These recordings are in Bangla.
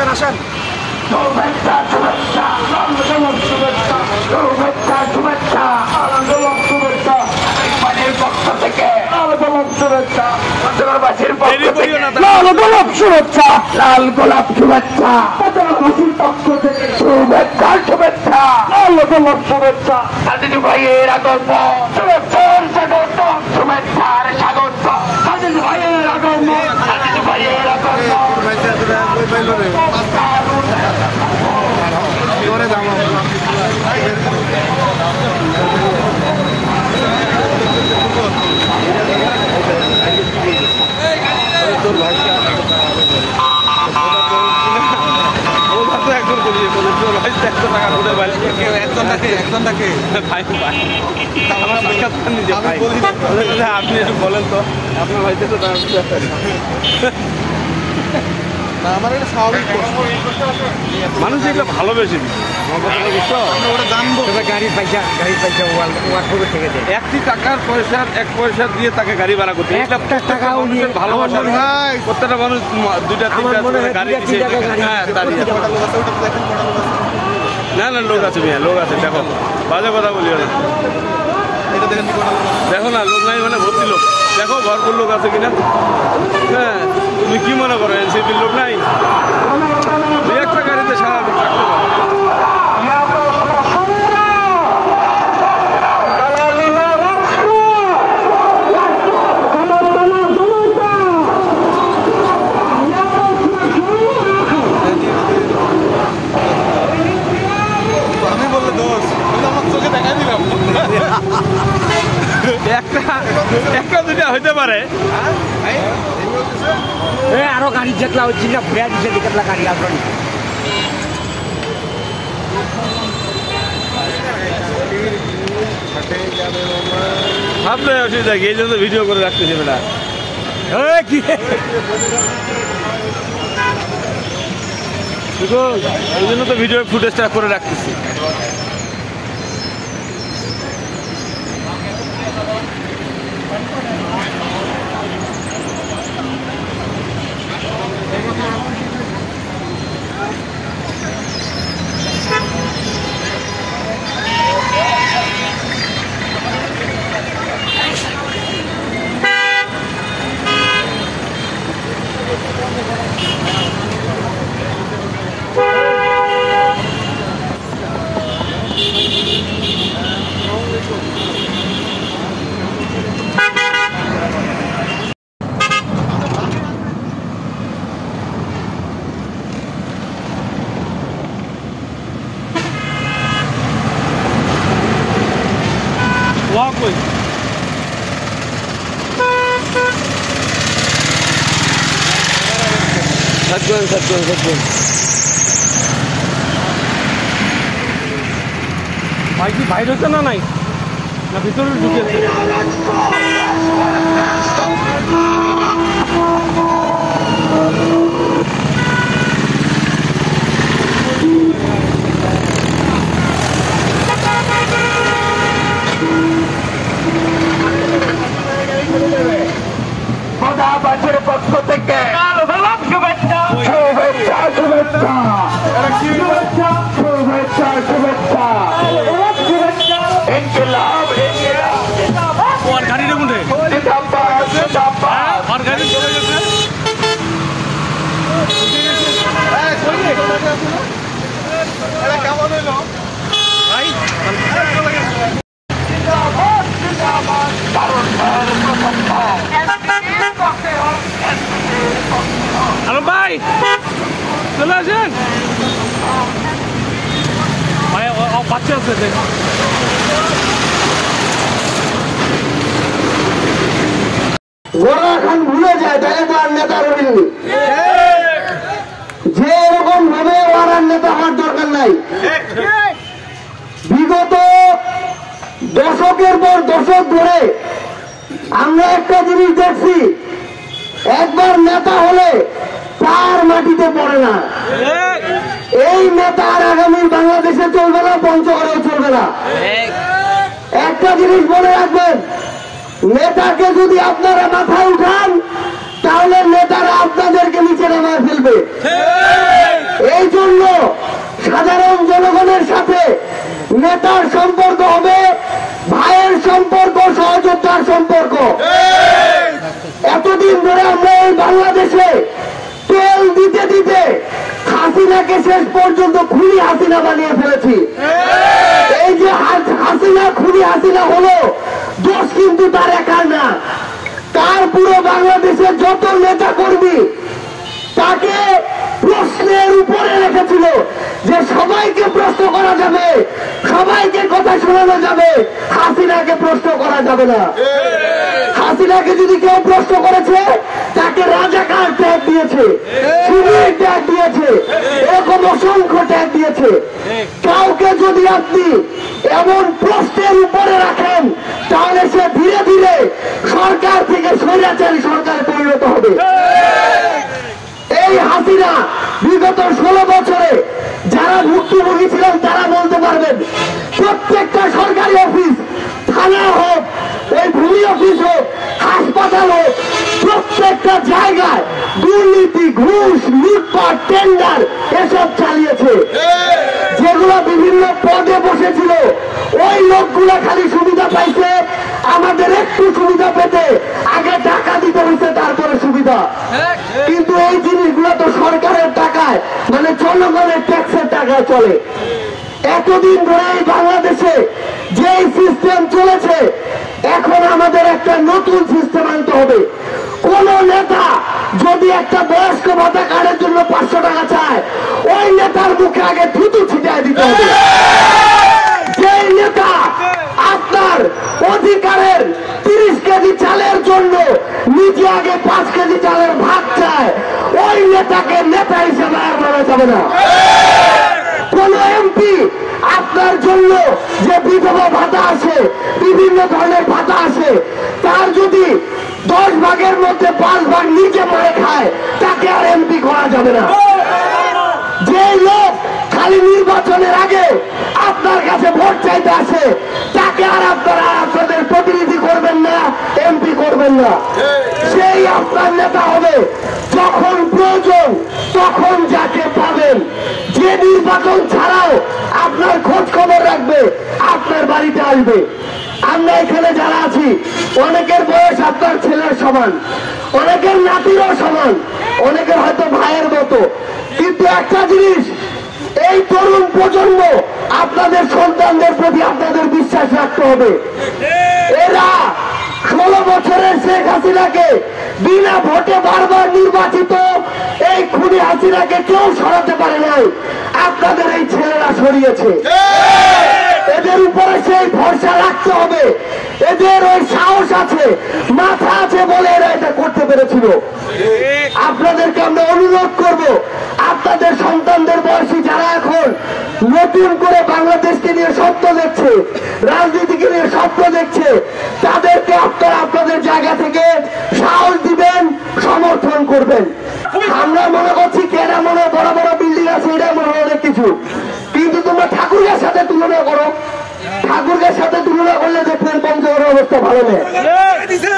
আসেন আসেন। শুভেচ্ছা শুভেচ্ছা আন্দোলন শুভেচ্ছা শুভেচ্ছা শুভেচ্ছা আন্দোলন শুভেচ্ছা পানির পক্ষ থেকে আন্দোলন শুভেচ্ছা পঞ্চগড়বাসীর পক্ষ থেকে লাল গোলাপ শুভেচ্ছা লাল গোলাপ শুভেচ্ছা পঞ্চগড়বাসীর পক্ষ থেকে শুভেচ্ছা শুভেচ্ছা লাল গোলাপ শুভেচ্ছা সাজিদ ভাইয়ের আগমন শুভেচ্ছার স্বাগত শুভেচ্ছার স্বাগত সাজিদ ভাইয়ের আগমন সাজিদ ভাইয়ের আগমন আপনি একটু বলেন তো আপনার ভাইতে তো আমার একটা স্বাভাবিক মানুষ এগুলো ভালোবেসে ওটা জানবো গাড়ি পয়সা থেকে একটি টাকার পয়সার এক পয়সা দিয়ে তাকে গাড়ি ভাড়া করতে একটা টাকা ভালোবাসা প্রত্যেকটা মানুষ দুইটা তিনটা গাড়ি না না লোক আছে মিয়া লোক আছে দেখো বাজে কথা বলিও না দেখো না লোক নাই মানে ভর্তি লোক দেখো ভরপুর লোক আছে কিনা হ্যাঁ তুমি কি মনে করো এনসিপির লোক নাই দুই একটা গাড়িতে স্বাভাবিক থাকতে পারো একটা দুটা হইতে পারে আরো গাড়ি যেতলা হচ্ছে না ভুয়া দিছে কেতলা গাড়ি আসনি ভাবলে অসুবিধা কি এই জন্য ভিডিও করে রাখতেছি বেটা এই জন্য তো ভিডিও ফুটেজটা করে রাখতেছি walkway. Satgun. ভাই কি বাইরে হচ্ছে না নাই না ভিতরে ঢুকেছে বাজার পক্ষ থেকে শুভেচ্ছা শুভেচ্ছা শুভেচ্ছা শুভেচ্ছা শুভেচ্ছা শুভেচ্ছা ইনকিলাব আর গাড়িটা কোনটা আর গাড়ি চলে গেছে কেমন হইল ভাই হ্যালো ভাই চলে আসেন ভাই বাচ্চা আছে ওরা এখন ভুলে যায় তাহলে তো আর নেতা রইনি যে এরকম ভাবে ওর আর নেতা হওয়ার দরকার নাই বিগত দশকের পর দশক ধরে আমরা একটা জিনিস দেখছি একবার নেতা হলে তার মাটিতে পড়ে না এই নেতা আর আগামী বাংলাদেশে চলবে না পঞ্চগড়েও চলবে না একটা জিনিস মনে রাখবেন নেতাকে যদি আপনারা মাথায় উঠান তাহলে নেতারা আপনাদেরকে নিচে নামায় ফেলবে। এই জন্য সাধারণ জনগণের সাথে নেতার সম্পর্ক হবে ভাইয়ের সম্পর্ক, সহযোদ্ধার সম্পর্ক। এতদিন ধরে আমরা এই বাংলাদেশে তেল দিতে দিতে হাসিনাকে শেষ পর্যন্ত খুনি হাসিনা বানিয়ে ফেলেছি। এই যে হাসিনা খুনি হাসিনা হলো, দোষ কিন্তু তার একার না, তার পুরো বাংলাদেশের যত নেতা কর্মী তাকে প্রশ্নের উপরে রেখেছিল যে সবাইকে প্রশ্ন করা যাবে, সবাইকে কথা শোনানো যাবে, হাসিনাকে প্রশ্ন করা যাবে না। হাসিনাকে যদি কেউ প্রশ্ন করেছে তাকে রাজাকার ট্যাগ দিয়েছে, শিবির ট্যাগ দিয়েছে, এরকম অসংখ্য ট্যাগ দিয়েছে। কাউকে যদি আপনি এমন প্রশ্নের উপরে রাখেন তাহলে সে ধীরে ধীরে সরকার থেকে স্বৈরাচারী সরকারে পরিণত হবে। এই হাসিনা বিগত 16 বছরে যারা ভুক্তভোগী ছিলেন তারা বলতে পারবেন, প্রত্যেকটা সরকারি অফিস, থানা হোক, ওই ভূমি অফিস হোক, হাসপাতাল হোক, প্রত্যেকটা জায়গায় দুর্নীতি, ঘুষ, লুটপাট, টেন্ডার এসব চালিয়েছে। যেগুলো বিভিন্ন পদে বসেছিল ওই লোকগুলা খালি সুবিধা পাইছে, আমাদের একটু সুবিধা পেতে আগে টাকা দিতে হয়েছে তারপরে সুবিধা। কিন্তু এই জিনিসগুলো তো সরকারের টাকায়, মানে জনগণের ট্যাক্সের টাকায় চলে। এতদিন ধরে এই বাংলাদেশে যে সিস্টেম চলেছে, এখন আমাদের একটা নতুন সিস্টেম আনতে হবে। কোন নেতা যদি একটা বয়স্ক ভাতা কার্ডের জন্য 500 টাকা চায়, ওই নেতার মুখে আগে থুতু ছিটিয়ে দিতে হবে। যে নেতা আপনার অধিকারের 30 কেজি চালের জন্য নিজে আগে 5 কেজি চালের ভাত চায়, ওই নেতাকে নেতা হিসেবে আর মানা যাবে না। কোন এমপি আপনার জন্য যে বিধবা ভাতা আসে, বিভিন্ন ধরনের ভাতা আসে, তার যদি 10 ভাগের মধ্যে 5 ভাগ নিজে মারে খায়, তাকে আর এমপি করা যাবে না। যে লোক খালি নির্বাচনের আগে আপনার কাছে ভোট চাইতে আসে, তাকে আর আপনারা আপনাদের প্রতিনিধি করবেন না, এমপি করবেন না। সেই আপনার নেতা হবে যখন প্রয়োজন তখন যাকে পাবেন, যে নির্বাচন ছাড়াও আপনার খোঁজ খবর রাখবে, আপনার বাড়িতে আসবে। আমরা এখানে যারা আছি অনেকের বয়স আপনার ছেলের সমান, অনেকের নাতিরও সমান, অনেকের হয়তো ভাইয়ের মতো। কিন্তু একটা জিনিস, এই তরুণ প্রজন্ম আপনাদের সন্তানদের প্রতি আপনাদের বিশ্বাস রাখতে হবে। এরা 16 বছরের শেখ হাসিনাকে বিনা ভোটে বারবার নির্বাচিত এই খুনি হাসিনাকে কেউ সরাতে পারে নাই, আপনাদের এই ছেলেরা সরিয়েছে। এদের উপরে সেই ভরসা রাখতে হবে, এদের ওই সাহস আছে, মাথা আছে বলে এরা এটা করতে পেরেছিল। আপনাদেরকে আমরা অনুরোধ করব, আপনাদের সন্তানদের বয়সী যারা এখন নতুন করে বাংলাদেশকে নিয়ে স্বপ্ন দেখছে, রাজনীতিকে নিয়ে স্বপ্ন দেখছে, তাদেরকে আপনারা আপনাদের জায়গা থেকে সাহস দিবেন, সমর্থন করবেন। আমরা মনে করছি কেনা মনে বড় বড় বিল্ডিং আছে, এটা মনে হয় অনেক কিছু, কিন্তু তোমরা ঠাকুরের সাথে তুলনা করো, ঠাকুরের সাথে তুলনা করলে দেখবেন পঞ্চগড়ের অবস্থা ভালো নেই।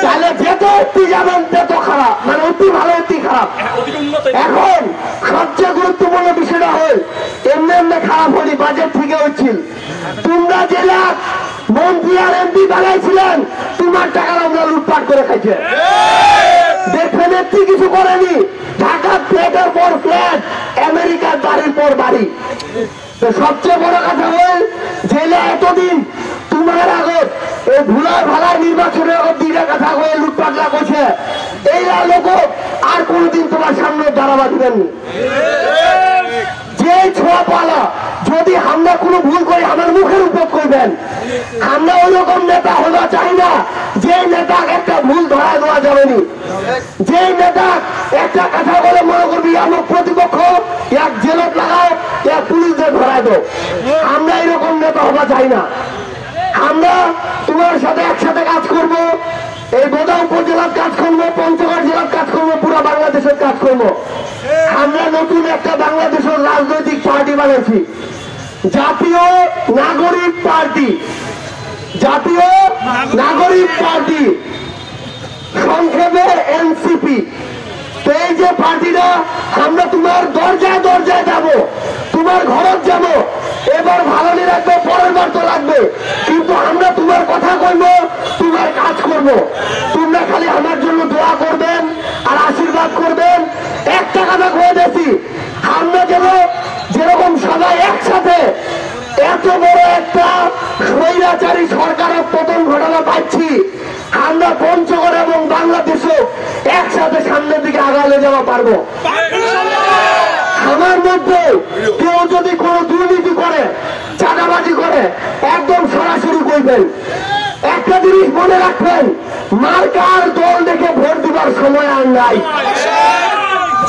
তাহলে যেত অতি যাবেন তত খারাপ, মানে অতি ভালো অতি খারাপ। এখন সবচেয়ে গুরুত্বপূর্ণ বিষয়টা হল, এমনি এমনি খারাপ হয়নি, বাজেট থেকে হচ্ছিল। তোমরা যে লাখ মন্ত্রী আর এমপি বানাইছিলেন, তোমার টাকা আমরা লুটপাট করে খাইছে। দেখবেন এমপি কিছু করেনি, ঢাকার ফ্ল্যাটের পর ফ্ল্যাট, আমেরিকার বাড়ির পর বাড়ি। তো সবচেয়ে বড় কথা হল, জেলে এতদিন তোমার আগত এই ভুলার ভালার নির্বাচনের আগত 2টা কথা হয়ে লুটপাটলা করছে, এইরা লোক আর কোনদিন তোমার সামনে দাঁড়াবা দিবেন। যে ছোঁয়া পালা যদি আমরা কোনো ভুল করি আমার মুখের উপর করবেন। আমরা ওই রকম নেতা হওয়া চাই না যে নেতা একটা ভুল ধরা দেওয়া যাবেনি, যে নেতা একটা কথা বলে মনে করবি আমার প্রতিপক্ষ এক জেলত লাগাও, এক পুলিশদের ধরায় দাও। আমরা এরকম নেতা হওয়া চাই না। আমরা তোমার সাথে একসাথে কাজ করব, এই বোদা উপজেলার কাজ করবো, পঞ্চগড় জেলার কাজ করবো, পুরো বাংলাদেশের কাজ করবো। আমরা নতুন একটা বাংলাদেশের রাজনৈতিক পার্টি বানাইছি, জাতীয় নাগরিক পার্টি। জাতীয় নাগরিক পার্টি, সংক্ষেপে এনসিপি। এই যে পার্টিটা আমরা তোমার দরজায় দরজায় যাব, তোমার ঘরত যাব, এবার ভালো নিয়ে রাখবে, পরের বার তো লাগবে, কিন্তু আমরা তোমার কথা কইব, তোমার কাজ করব। তোমরা খালি আমার জন্য দোয়া করবেন আর আশীর্বাদ করবেন। একটা কথা কয়ে দিয়েছি, আমরা যেন যেরকম সবাই একসাথে এত বড় একটা স্বৈরাচারী সরকারের পতন ঘটনা পাচ্ছি, আমরা পঞ্চগড় এবং বাংলাদেশও একসাথে সামনের দিকে আগালে যাওয়া পারবো। আমার মধ্যে কেউ যদি কোনো দুর্নীতি করে, চাঁদাবাজি করে, একদম সরাসরি কইবেন। একটা জিনিস মনে রাখবেন, মার্কার দল দেখে ভোট দিবার সময় আর নাই।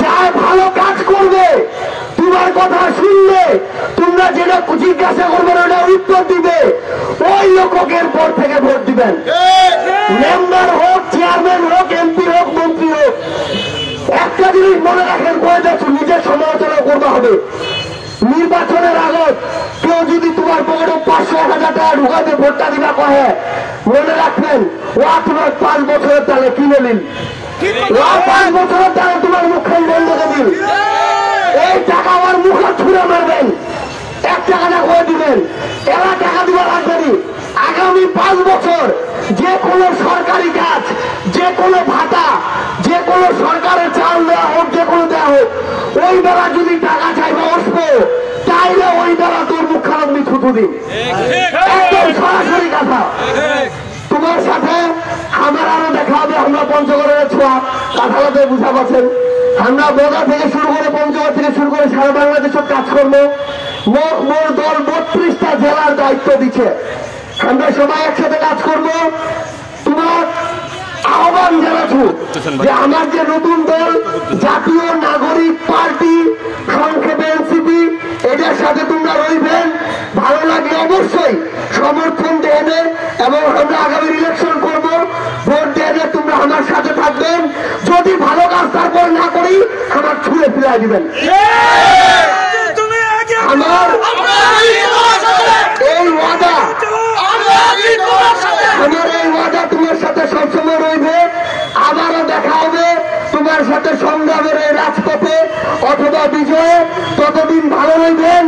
যারা ভালো কাজ করবে, তোমার কথা শুনলে, তোমরা যেটা জিজ্ঞাসা করবেন ওটা উত্তর দিবে, ওই লোকের পর থেকে ভোট দিবেন। মেম্বার হোক, চেয়ারম্যান হোক, এমপি হোক, মন্ত্রী হোক, একটা জিনিস মনে রাখেন, কয়ে যাচ্ছ নিজের সমালোচনা করতে হবে। নির্বাচনের আগত কেউ যদি তোমার পকেটে 500-1000 টাকা ঢুকাতে ভোটটা দিবা কহে, মনে রাখবেন ও তোমার 5 বছরের তালে কিনে নিন, ও 5 বছরের তালে তোমার মুখখান বন্ধ করে দিন। এই টাকা আমার মুখে ছুঁড়ে মারবেন, 1 টাকাটা করে দিবেন, এরা টাকা দিবা লাগবে। আগামী 5 বছর যে কোনো সরকারি কাজ, যে কোনো ভাতা, যে কোনো সরকারের চাল দেওয়া হোক, যে কোনো দেওয়া হোক, ওই বেলা যদি টাকা চাইবে আসবো, চাইলে ওই বেলা তোর মুখ খারাপ নি ছুটু দিন। একদম সরাসরি কথা। তোমার সাথে আমার আরো দেখা হবে। আমরা পঞ্চগড়ের ছোঁয়া কাঁঠালাতে বুঝা পাচ্ছেন, আমরা বগা থেকে শুরু করে, পঞ্চগড় থেকে শুরু করে সারা বাংলাদেশের কাজ করবো। মোর দল 32টা জেলার দায়িত্ব দিচ্ছে, আমরা সবাই একসাথে কাজ করব। তোমার আহ্বান জানাচ্ছি যে আমার যে নতুন দল জাতীয় নাগরিক পার্টি, সংক্ষেপে এনসিপি, এটার সাথে তোমরা রইবেন। ভালো লাগলে অবশ্যই সমর্থন দেবে এবং আমরা আগামী ইলেকশন করব, ভোট দেবে, তোমরা আমার সাথে থাকবেন। যদি ভালো কাজ তারপর না করি, আমার ছুঁড়ে ফিরাই দিবেন। আমার এই ওয়াদা, আমার এই ওয়াদা তোমার সাথে সবসময় রইবে। আবারও দেখা হবে তোমার সাথে সংগ্রামের এই রাজপথে অথবা বিজয়ে। ততদিন ভালো রইবেন।